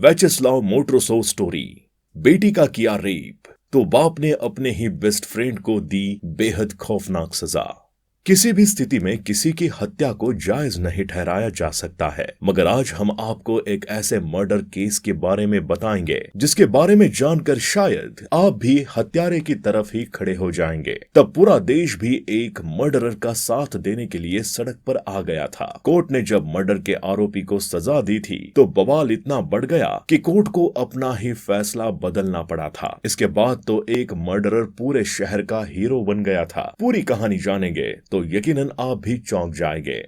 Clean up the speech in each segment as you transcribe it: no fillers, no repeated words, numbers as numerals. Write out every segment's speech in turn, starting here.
वेचेस्लाव मोट्रोसोव story. बेटी का किया रेप तो बाप ने अपने ही बेस्ट फ्रेंड को दी बेहद खौफनाक सजा। किसी भी स्थिति में किसी की हत्या को जायज नहीं ठहराया जा सकता है, मगर आज हम आपको एक ऐसे मर्डर केस के बारे में बताएंगे जिसके बारे में जानकर शायद आप भी हत्यारे की तरफ ही खड़े हो जाएंगे। तब पूरा देश भी एक मर्डरर का साथ देने के लिए सड़क पर आ गया था। कोर्ट ने जब मर्डर के आरोपी को सजा दी थी तो बवाल इतना बढ़ गया कि कोर्ट को अपना ही फैसला बदलना पड़ा था। इसके बाद तो एक मर्डरर पूरे शहर का हीरो बन गया था। पूरी कहानी जानेंगे तो यकीनन आप भी चौंक जाएंगे।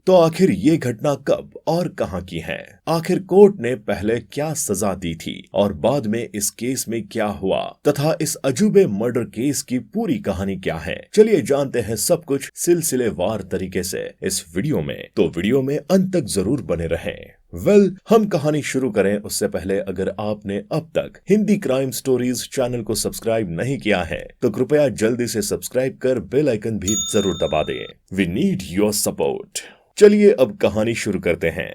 तो आखिर ये घटना कब और कहां की है? आखिर कोर्ट ने पहले क्या सजा दी थी और बाद में इस केस में क्या हुआ तथा इस अजूबे मर्डर केस की पूरी कहानी क्या है? चलिए जानते हैं सब कुछ सिलसिलेवार तरीके से इस वीडियो में। तो वीडियो में अंत तक जरूर बने रहें। हम कहानी शुरू करें उससे पहले अगर आपने अब तक हिंदी क्राइम स्टोरीज चैनल को सब्सक्राइब नहीं किया है तो कृपया जल्दी से सब्सक्राइब कर बेल आइकन भी जरूर दबा दें। We need your support. चलिए अब कहानी शुरू करते हैं।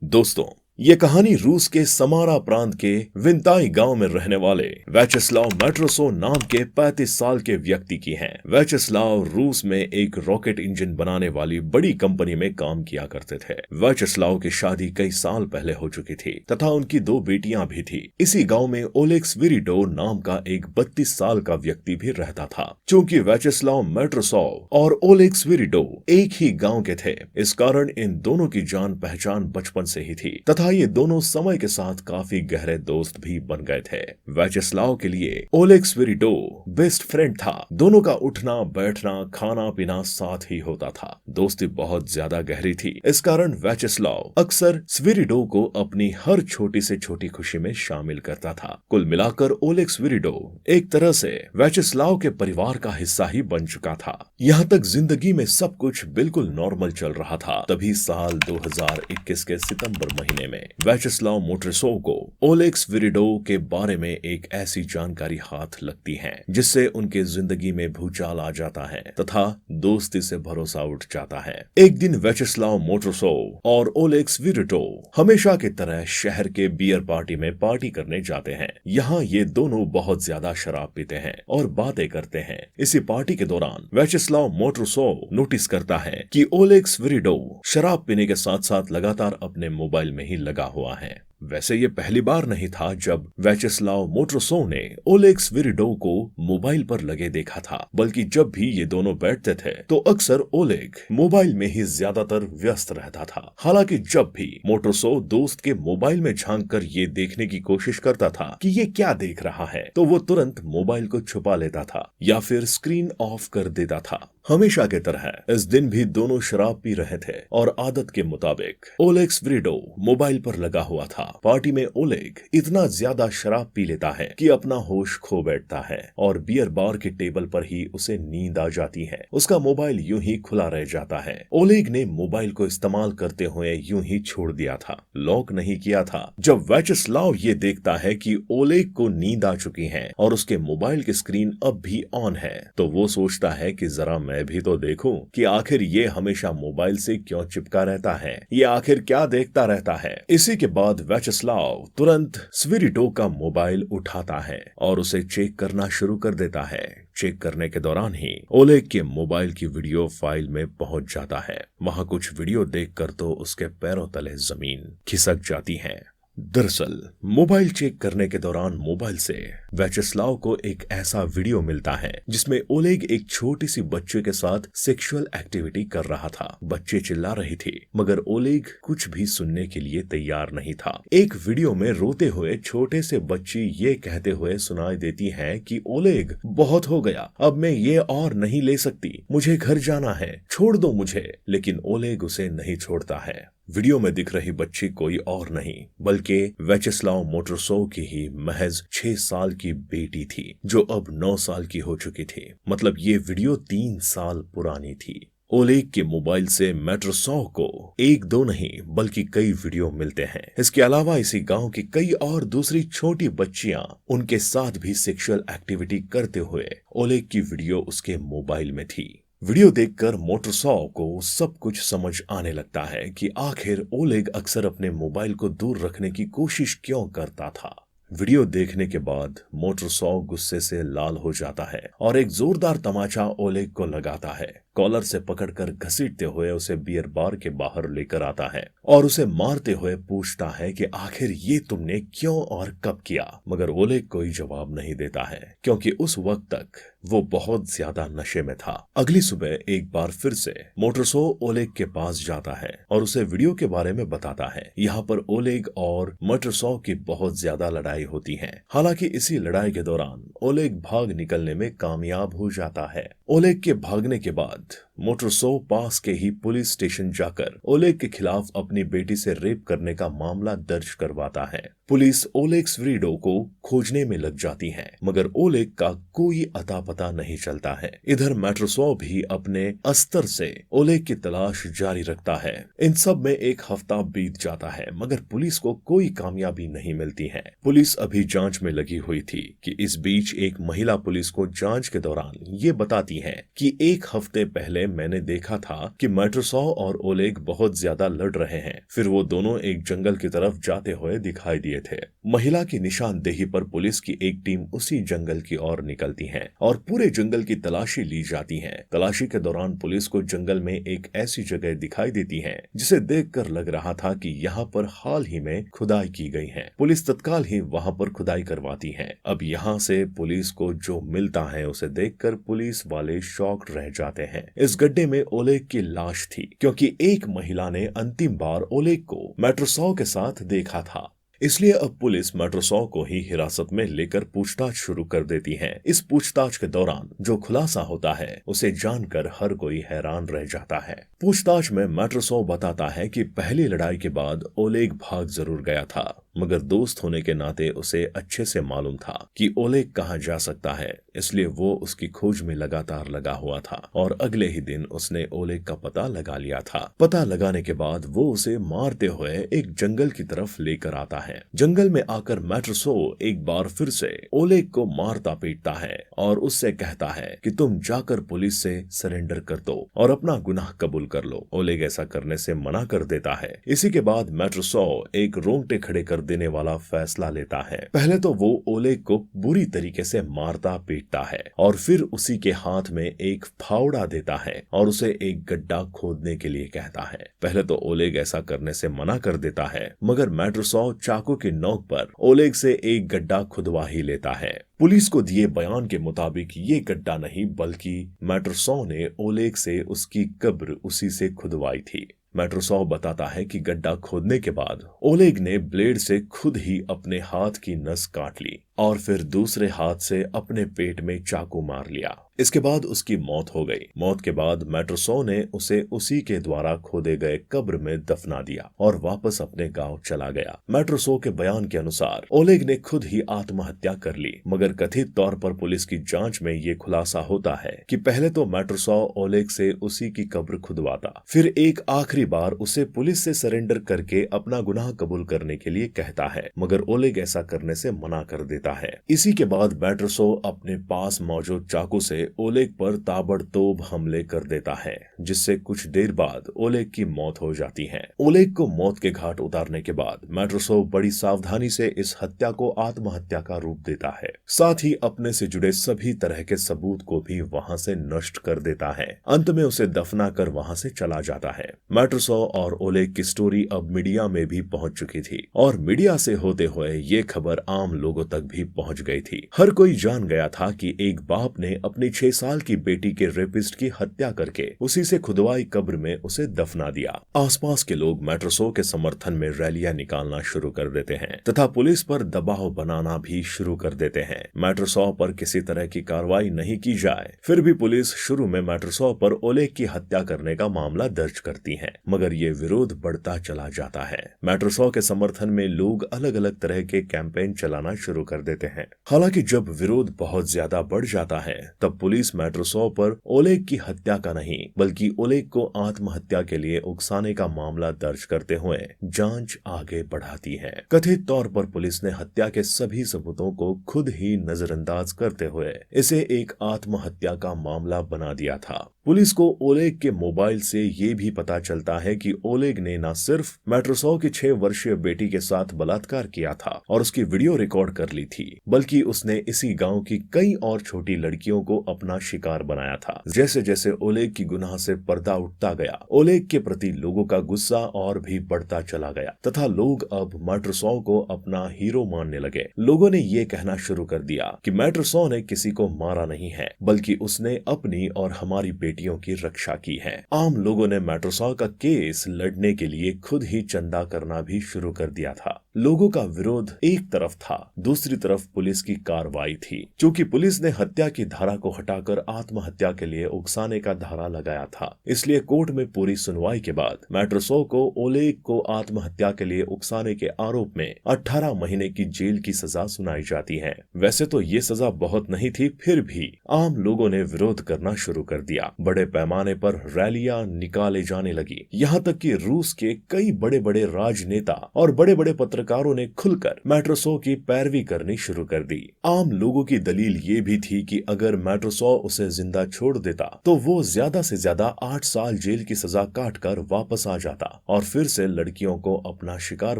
दोस्तों, ये कहानी रूस के समारा प्रांत के विंताई गांव में रहने वाले वेचेस्लाव मोट्रोसोव नाम के 35 साल के व्यक्ति की है। वेचेस्लाव रूस में एक रॉकेट इंजन बनाने वाली बड़ी कंपनी में काम किया करते थे। वेचेस्लाव की शादी कई साल पहले हो चुकी थी तथा उनकी 2 बेटियां भी थी। इसी गांव में ओलेग स्विरिडोव नाम का एक 32 साल का व्यक्ति भी रहता था। चूंकि वेचेस्लाव मोट्रोसोव और ओलेग स्विरिडोव एक ही गांव के थे, इस कारण इन दोनों की जान पहचान बचपन से ही थी तथा ये दोनों समय के साथ काफी गहरे दोस्त भी बन गए थे। वेचेस्लाव के लिए ओलेग स्विरिडोव बेस्ट फ्रेंड था। दोनों का उठना बैठना खाना पीना साथ ही होता था। दोस्ती बहुत ज्यादा गहरी थी। इस कारण वेचेस्लाव अक्सर स्विरिडोव को अपनी हर छोटी से छोटी खुशी में शामिल करता था। कुल मिलाकर ओलेग स्विरिडोव एक तरह से वेचेस्लाव के परिवार का हिस्सा ही बन चुका था। यहाँ तक जिंदगी में सब कुछ बिल्कुल नॉर्मल चल रहा था। तभी साल 2021 के सितंबर महीने में वेचेस्लाव मोट्रोसोव को ओलेग स्विरिडोव के बारे में एक ऐसी जानकारी हाथ लगती है जिससे उनके जिंदगी में भूचाल आ जाता है तथा दोस्ती से भरोसा उठ जाता है। एक दिन वेचेस्लाव मोट्रोसोव और ओलेग स्विरिडोव हमेशा की तरह शहर के बियर पार्टी में पार्टी करने जाते हैं। यहाँ ये दोनों बहुत ज्यादा शराब पीते हैं और बातें करते हैं। इसी पार्टी के दौरान वेचेस्लाव मोट्रोसोव नोटिस करता है कि ओलेग स्विरिडोव शराब पीने के साथ साथ लगातार अपने मोबाइल में ही लगा हुआ है। वैसे ये पहली बार नहीं था जब वेचेस्लाव मोट्रोसोव ने ओलेग स्विरिडोव को मोबाइल पर लगे देखा था, बल्कि जब भी ये दोनों बैठते थे तो अक्सर ओलेग मोबाइल में ही ज्यादातर व्यस्त रहता था। हालांकि जब भी मोट्रोसोव दोस्त के मोबाइल में झांक कर ये देखने की कोशिश करता था कि ये क्या देख रहा है तो वो तुरंत मोबाइल को छुपा लेता था या फिर स्क्रीन ऑफ कर देता था। हमेशा की तरह इस दिन भी दोनों शराब पी रहे थे और आदत के मुताबिक ओलेग स्विरिडोव मोबाइल पर लगा हुआ था। पार्टी में ओलेग इतना ज्यादा शराब पी लेता है कि अपना होश खो बैठता है और बियर बार के टेबल पर ही उसे नींद आ जाती है। उसका मोबाइल यूं ही खुला रह जाता है। ओलेग ने मोबाइल को इस्तेमाल करते हुए यूं ही छोड़ दिया था, लॉक नहीं किया था। जब वेचेस्लाव ये देखता है कि ओलेग को नींद आ चुकी है और उसके मोबाइल की स्क्रीन अब भी ऑन है तो वो सोचता है कि जरा मैं भी तो देखूं कि आखिर ये हमेशा मोबाइल से क्यों चिपका रहता है, ये आखिर क्या देखता रहता है। इसी के बाद वेचेस्लाव तुरंत स्विरिडोव का मोबाइल उठाता है और उसे चेक करना शुरू कर देता है। चेक करने के दौरान ही ओलेग के मोबाइल की वीडियो फाइल में पहुंच जाता है। वहां कुछ वीडियो देखकर तो उसके पैरों तले जमीन खिसक जाती है। दरअसल मोबाइल चेक करने के दौरान मोबाइल से वेचेस्लाव को एक ऐसा वीडियो मिलता है जिसमें ओलेग एक छोटी सी बच्चे के साथ सेक्सुअल एक्टिविटी कर रहा था। बच्चे चिल्ला रही थी मगर ओलेग कुछ भी सुनने के लिए तैयार नहीं था। एक वीडियो में रोते हुए छोटे से बच्ची ये कहते हुए सुनाई देती है कि ओलेग बहुत हो गया, अब मैं ये और नहीं ले सकती, मुझे घर जाना है, छोड़ दो मुझे। लेकिन ओलेग उसे नहीं छोड़ता है। वीडियो में दिख रही बच्ची कोई और नहीं बल्कि वेचेस्लाव मोट्रोसोव की ही महज 6 साल की बेटी थी जो अब 9 साल की हो चुकी थी। मतलब ये वीडियो 3 साल पुरानी थी। ओलेग के मोबाइल से मोट्रोसोव को 1-2 नहीं बल्कि कई वीडियो मिलते हैं। इसके अलावा इसी गांव की कई और दूसरी छोटी बच्चियां उनके साथ भी सेक्सुअल एक्टिविटी करते हुए ओलेग की वीडियो उसके मोबाइल में थी। वीडियो देखकर मोटरसॉ को सब कुछ समझ आने लगता है कि आखिर ओलेग अक्सर अपने मोबाइल को दूर रखने की कोशिश क्यों करता था। वीडियो देखने के बाद मोटरसॉ गुस्से से लाल हो जाता है और एक जोरदार तमाचा ओलेग को लगाता है। कॉलर से पकड़कर घसीटते हुए उसे बियर बार के बाहर लेकर आता है और उसे मारते हुए पूछता है कि आखिर ये तुमने क्यों और कब किया। मगर ओलेग कोई जवाब नहीं देता है क्योंकि उस वक्त तक वो बहुत ज्यादा नशे में था। अगली सुबह एक बार फिर से मोटरसॉ ओलेग के पास जाता है और उसे वीडियो के बारे में बताता है। यहाँ पर ओलेग और मोटरसॉ की बहुत ज्यादा लड़ाई होती है। हालांकि इसी लड़ाई के दौरान ओलेग भाग निकलने में कामयाब हो जाता है। ओलेग के भागने के बाद मोटरसॉ पास के ही पुलिस स्टेशन जाकर ओलेग के खिलाफ अपनी बेटी से रेप करने का मामला दर्ज करवाता है। पुलिस ओलेग स्वीडो को खोजने में लग जाती है मगर ओलेग का कोई अता पता नहीं चलता है। इधर मोटरसॉ भी अपने अस्तर से ओलेग की तलाश जारी रखता है। इन सब में एक हफ्ता बीत जाता है मगर पुलिस को कोई कामयाबी नहीं मिलती है। पुलिस अभी जांच में लगी हुई थी कि इस बीच एक महिला पुलिस को जांच के दौरान ये बताती है कि एक हफ्ते पहले मैंने देखा था कि मोटरसॉ और ओलेग बहुत ज्यादा लड़ रहे हैं। फिर वो दोनों एक जंगल की तरफ जाते हुए दिखाई दिए थे। महिला की निशानदेही पर पुलिस की एक टीम उसी जंगल की ओर निकलती है और पूरे जंगल की तलाशी ली जाती है। तलाशी के दौरान पुलिस को जंगल में एक ऐसी जगह दिखाई देती है जिसे देखकर लग रहा था कि यहाँ पर हाल ही में खुदाई की गई है। पुलिस तत्काल ही वहाँ पर खुदाई करवाती है। अब यहाँ से पुलिस को जो मिलता है उसे देखकर पुलिस वाले शॉक्ड रह जाते हैं। इस गड्ढे में ओलेग की लाश थी क्योंकि एक महिला ने अंतिम बार ओलेग को मोटरसॉ के साथ देखा था। इसलिए अब पुलिस मोटरसॉ को ही हिरासत में लेकर पूछताछ शुरू कर देती है। इस पूछताछ के दौरान जो खुलासा होता है उसे जानकर हर कोई हैरान रह जाता है। पूछताछ में मोटरसॉ बताता है कि पहली लड़ाई के बाद ओलेग भाग जरूर गया था मगर दोस्त होने के नाते उसे अच्छे से मालूम था कि ओलेग कहाँ जा सकता है, इसलिए वो उसकी खोज में लगातार लगा हुआ था और अगले ही दिन उसने ओलेग का पता लगा लिया था। पता लगाने के बाद वो उसे मारते हुए एक जंगल की तरफ लेकर आता है। जंगल में आकर मोटरसॉ एक बार फिर से ओलेग को मारता पीटता है और उससे कहता है कि तुम जाकर पुलिस से सरेंडर कर दो और अपना गुनाह कबूल कर लो। ओलेग ऐसा करने से मना कर देता है। इसी के बाद मोटरसॉ एक रोंगटे खड़े कर देने वाला फैसला लेता है। पहले तो वो ओलेग को बुरी तरीके से मारता पीटता है और फिर उसी के हाथ में एक फावड़ा देता है और उसे एक गड्ढा खोदने के लिए कहता है। पहले तो ओलेग ऐसा करने से मना कर देता है मगर मोटरसॉ चाकू की नोक पर ओलेग से एक गड्ढा खुदवा ही लेता है। पुलिस को दिए बयान के मुताबिक ये गड्ढा नहीं बल्कि मोटरसॉ ने ओलेग से उसकी कब्र उसी से खुदवाई थी। मोटरसॉ बताता है कि गड्ढा खोदने के बाद ओलेग ने ब्लेड से खुद ही अपने हाथ की नस काट ली और फिर दूसरे हाथ से अपने पेट में चाकू मार लिया। इसके बाद उसकी मौत हो गई। मौत के बाद मोटरसॉ ने उसे उसी के द्वारा खोदे गए कब्र में दफना दिया और वापस अपने गांव चला गया। मोटरसॉ के बयान के अनुसार ओलेग ने खुद ही आत्महत्या कर ली मगर कथित तौर पर पुलिस की जांच में ये खुलासा होता है कि पहले तो मोटरसॉ ओलेग से उसी की कब्र खुदवाता, फिर एक आखिरी बार उसे पुलिस से सरेंडर करके अपना गुनाह कबूल करने के लिए कहता है मगर ओलेग ऐसा करने से मना कर देता है। इसी के बाद मोटरसॉ अपने पास मौजूद चाकू से ओलेग पर ताबड़तोब हमले कर देता है जिससे कुछ देर बाद ओलेग की मौत हो जाती है। ओलेग को मौत के घाट उतारने के बाद मोटरसॉ बड़ी सावधानी से इस हत्या को आत्महत्या का रूप देता है। साथ ही अपने से जुड़े सभी तरह के सबूत को भी वहां से नष्ट कर देता है। अंत में उसे दफना कर वहां से चला जाता है। मोटरसॉ और ओलेग की स्टोरी अब मीडिया में भी पहुंच चुकी थी और मीडिया से होते हुए ये खबर आम लोगों तक भी पहुंच गई थी। हर कोई जान गया था कि एक बाप ने अपनी 6 साल की बेटी के रेपिस्ट की हत्या करके उसी से खुदवाई कब्र में उसे दफना दिया। आसपास के लोग मोटरसॉ के समर्थन में रैलियां निकालना शुरू कर देते हैं तथा पुलिस पर दबाव बनाना भी शुरू कर देते हैं। मोटरसॉ पर किसी तरह की कार्रवाई नहीं की जाए, फिर भी पुलिस शुरू में मोटरसॉ पर ओलेग की हत्या करने का मामला दर्ज करती है मगर ये विरोध बढ़ता चला जाता है। मोटरसॉ के समर्थन में लोग अलग अलग तरह के कैंपेन चलाना शुरू कर देते हैं। हालांकि जब विरोध बहुत ज्यादा बढ़ जाता है तब पुलिस मोटरसॉ पर ओलेग की हत्या का नहीं बल्कि ओलेग को आत्महत्या के लिए उकसाने का मामला दर्ज करते हुए जांच आगे बढ़ाती है। कथित तौर पर पुलिस ने हत्या के सभी सबूतों को खुद ही नजरअंदाज करते हुए इसे एक आत्महत्या का मामला बना दिया था। पुलिस को ओलेग के मोबाइल से ये भी पता चलता है कि ओलेग ने न सिर्फ मेट्रोसॉव की 6 वर्षीय बेटी के साथ बलात्कार किया था और उसकी वीडियो रिकॉर्ड कर ली थी, बल्कि उसने इसी गांव की कई और छोटी लड़कियों को अपना शिकार बनाया था। जैसे जैसे ओलेग की गुनाह से पर्दा उठता गया, ओलेग के प्रति लोगों का गुस्सा और भी बढ़ता चला गया तथा लोग अब मेट्रोसॉव को अपना हीरो मानने लगे। लोगों ने ये कहना शुरू कर दिया कि मेट्रोसॉव ने किसी को मारा नहीं है, बल्कि उसने अपनी और हमारी बेटियों की रक्षा की है। आम लोगों ने मेट्रोसॉव का केस लड़ने के लिए खुद ही चंदा करना भी शुरू कर दिया था। लोगों का विरोध एक तरफ था, दूसरी तरफ पुलिस की कार्रवाई थी। क्योंकि पुलिस ने हत्या की धारा को हटाकर आत्महत्या के लिए उकसाने का धारा लगाया था, इसलिए कोर्ट में पूरी सुनवाई के बाद मेट्रोसॉव को ओलेग को आत्महत्या के लिए उकसाने के आरोप में 18 महीने की जेल की सजा सुनाई जाती है। वैसे तो ये सजा बहुत नहीं थी, फिर भी आम लोगों ने विरोध करना शुरू कर दिया। बड़े पैमाने पर रैलियां निकाले जाने लगी। यहाँ तक कि रूस के कई बड़े बड़े राजनेता और बड़े बड़े पत्रकारों ने खुलकर मेट्रोसॉव की पैरवी करनी शुरू कर दी। आम लोगों की दलील ये भी थी कि अगर मेट्रोसॉव उसे जिंदा छोड़ देता तो वो ज्यादा से ज्यादा 8 साल जेल की सजा काट कर वापस आ जाता और फिर से लड़कियों को अपना शिकार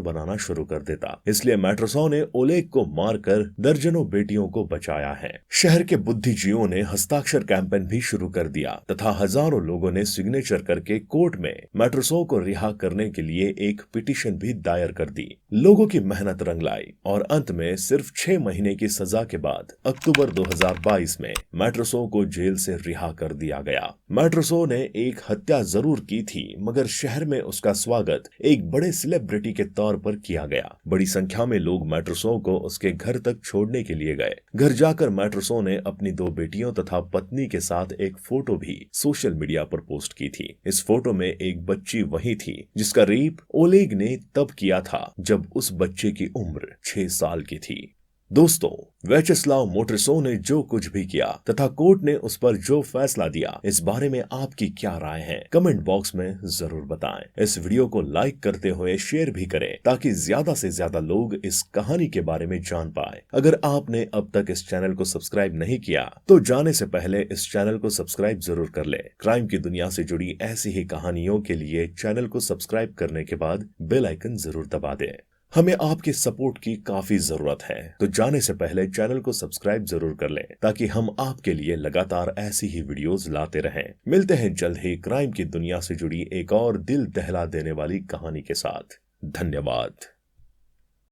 बनाना शुरू कर देता। इसलिए मेट्रोसॉव ने ओलेग को मारकर दर्जनों बेटियों को बचाया है। शहर के बुद्धिजीवियों ने हस्ताक्षर कैंपेन भी शुरू कर दिया तथा हजारों लोगों ने सिग्नेचर करके कोर्ट में मेट्रोसॉव को रिहा करने के लिए एक पिटीशन भी दायर कर दी। लोगों की मेहनत रंग लाई और अंत में सिर्फ 6 महीने की सजा के बाद अक्टूबर 2022 में मेट्रोसॉव को जेल से रिहा कर दिया गया। मेट्रोसॉव ने एक हत्या जरूर की थी, मगर शहर में उसका स्वागत एक बड़े सेलिब्रिटी के तौर पर किया गया। बड़ी संख्या में लोग मेट्रोसॉव को उसके घर तक छोड़ने के लिए गए। घर जाकर मेट्रोसॉव ने अपनी 2 बेटियों तथा पत्नी के साथ एक फोटो भी सोशल मीडिया पर पोस्ट की थी। इस फोटो में एक बच्ची वही थी जिसका रेप ओलेग ने तब किया था जब उस बच्चे की उम्र 6 साल की थी। दोस्तों, वेचेस्लाव मोटरसोव ने जो कुछ भी किया तथा कोर्ट ने उस पर जो फैसला दिया, इस बारे में आपकी क्या राय है? कमेंट बॉक्स में जरूर बताएं। इस वीडियो को लाइक करते हुए शेयर भी करें ताकि ज्यादा से ज्यादा लोग इस कहानी के बारे में जान पाए। अगर आपने अब तक इस चैनल को सब्सक्राइब नहीं किया तो जाने से पहले इस चैनल को सब्सक्राइब जरूर कर ले। क्राइम की दुनिया से जुड़ी ऐसी ही कहानियों के लिए चैनल को सब्सक्राइब करने के बाद बेल आइकन जरूर दबा दें। हमें आपके सपोर्ट की काफी जरूरत है, तो जाने से पहले चैनल को सब्सक्राइब जरूर कर लें ताकि हम आपके लिए लगातार ऐसी ही वीडियोस लाते रहें। मिलते हैं जल्द ही क्राइम की दुनिया से जुड़ी एक और दिल दहला देने वाली कहानी के साथ। धन्यवाद।